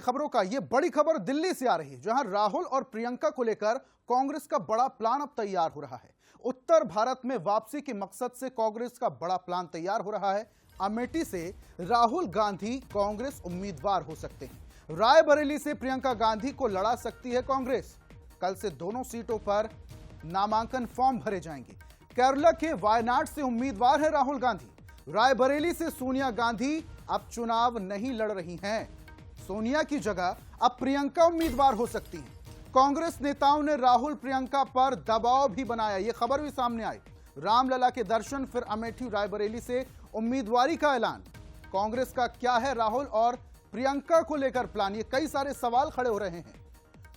खबरों का। ये बड़ी खबर दिल्ली से आ रही है, जहां राहुल और प्रियंका को लेकर कांग्रेस का बड़ा प्लान अब तैयार हो रहा है। उत्तर भारत में वापसी के मकसद से कांग्रेस का बड़ा प्लान तैयार हो रहा है। अमेठी से राहुल गांधी कांग्रेस उम्मीदवार हो सकते हैं। रायबरेली से प्रियंका गांधी को लड़ा सकती है कांग्रेस। कल से दोनों सीटों पर नामांकन फॉर्म भरे जाएंगे। केरला के वायनाड से उम्मीदवार है राहुल गांधी। रायबरेली से सोनिया गांधी अब चुनाव नहीं लड़ रही हैं। सोनिया की जगह अब प्रियंका उम्मीदवार हो सकती हैं। कांग्रेस नेताओं ने राहुल प्रियंका पर दबाव भी बनाया, यह खबर भी सामने आई। रामलला के दर्शन, फिर अमेठी रायबरेली से उम्मीदवारी का ऐलान। कांग्रेस का क्या है राहुल और प्रियंका को लेकर प्लान, ये कई सारे सवाल खड़े हो रहे हैं।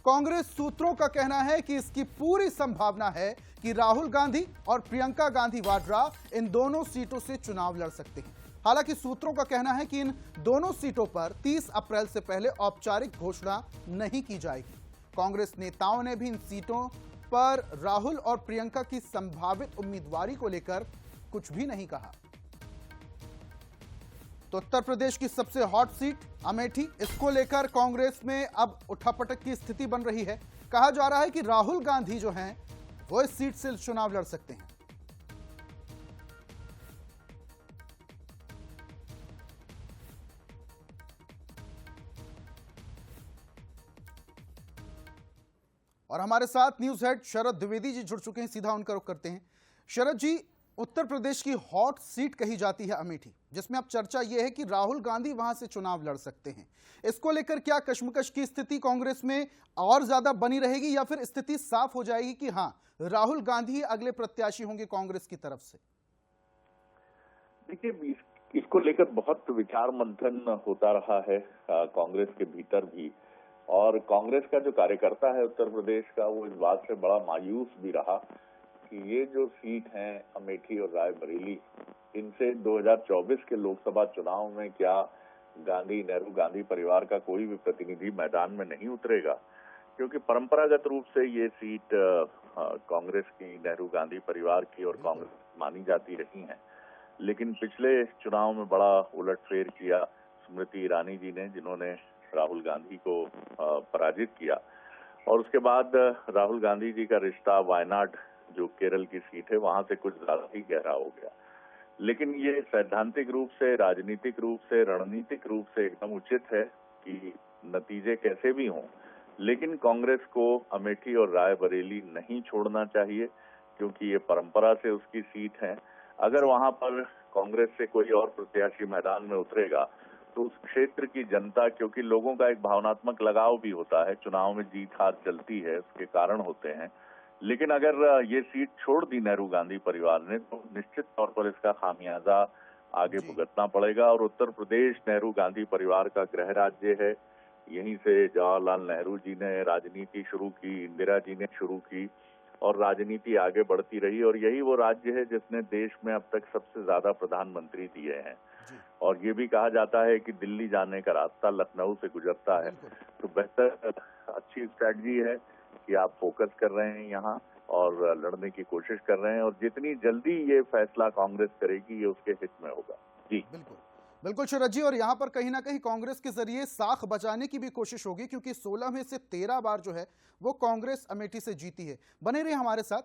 कांग्रेस सूत्रों का कहना है कि इसकी पूरी संभावना है कि राहुल गांधी और प्रियंका गांधी वाड्रा इन दोनों सीटों से चुनाव लड़ सकते हैं। हालांकि सूत्रों का कहना है कि इन दोनों सीटों पर 30 अप्रैल से पहले औपचारिक घोषणा नहीं की जाएगी। कांग्रेस नेताओं ने भी इन सीटों पर राहुल और प्रियंका की संभावित उम्मीदवारी को लेकर कुछ भी नहीं कहा। तो उत्तर प्रदेश की सबसे हॉट सीट अमेठी, इसको लेकर कांग्रेस में अब उठापटक की स्थिति बन रही है। कहा जा रहा है कि राहुल गांधी जो हैं वो इस सीट से चुनाव लड़ सकते हैं। और हमारे साथ न्यूज हेड शरद द्विवेदी जी जुड़ चुके हैं, सीधा उनका रुख करते हैं। शरद जी, उत्तर प्रदेश की हॉट सीट कही जाती है अमेठी, जिसमें अब चर्चा यह है कि राहुल गांधी वहां से चुनाव लड़ सकते हैं। इसको लेकर क्या कश्मकश की स्थिति कांग्रेस में और ज्यादा बनी रहेगी या फिर स्थिति साफ हो जाएगी कि हां राहुल गांधी ही अगले प्रत्याशी होंगे कांग्रेस की तरफ से? देखिए, इसको लेकर बहुत विचार मंथन होता रहा है कांग्रेस के भीतर भी, और कांग्रेस का जो कार्यकर्ता है उत्तर प्रदेश का, वो इस बात से बड़ा मायूस भी रहा कि ये जो सीट हैं अमेठी और रायबरेली, इनसे 2024 के लोकसभा चुनाव में क्या गांधी नेहरू गांधी परिवार का कोई भी प्रतिनिधि मैदान में नहीं उतरेगा, क्योंकि परंपरागत रूप से ये सीट कांग्रेस की, नेहरू गांधी परिवार की और कांग्रेस मानी जाती रही हैं। लेकिन पिछले चुनाव में बड़ा उलटफेर किया स्मृति ईरानी जी ने, जिन्होंने राहुल गांधी को पराजित किया, और उसके बाद राहुल गांधी जी का रिश्ता वायनाड, जो केरल की सीट है, वहां से कुछ ज्यादा ही गहरा हो गया। लेकिन ये सैद्धांतिक रूप से, राजनीतिक रूप से, रणनीतिक रूप से एकदम उचित है कि नतीजे कैसे भी हों, लेकिन कांग्रेस को अमेठी और रायबरेली नहीं छोड़ना चाहिए, क्योंकि ये परंपरा से उसकी सीट है। अगर वहां पर कांग्रेस से कोई और प्रत्याशी मैदान में उतरेगा तो उस क्षेत्र की जनता, क्योंकि लोगों का एक भावनात्मक लगाव भी होता है, चुनाव में जीत हार चलती है, उसके कारण होते हैं, लेकिन अगर ये सीट छोड़ दी नेहरू गांधी परिवार ने तो निश्चित तौर पर इसका खामियाजा आगे भुगतना पड़ेगा। और उत्तर प्रदेश नेहरू गांधी परिवार का गृह राज्य है, यहीं से जवाहरलाल नेहरू जी ने राजनीति शुरू की, इंदिरा जी ने शुरू की, और राजनीति आगे बढ़ती रही, और यही वो राज्य है जिसने देश में अब तक सबसे ज्यादा प्रधानमंत्री दिए हैं। और ये भी कहा जाता है कि दिल्ली जाने का रास्ता लखनऊ से गुजरता है। तो बेहतर, अच्छी स्ट्रैटेजी है कि आप फोकस कर रहे हैं यहाँ और लड़ने की कोशिश कर रहे हैं, और जितनी जल्दी ये फैसला कांग्रेस करेगी ये उसके हित में होगा। जी बिल्कुल बिल्कुल शरद जी, और यहाँ पर कहीं ना कहीं कांग्रेस के जरिए साख बचाने की भी कोशिश होगी, क्योंकि 16 में से 13 बार जो है वो कांग्रेस अमेठी से जीती है। बने रहिए हमारे साथ।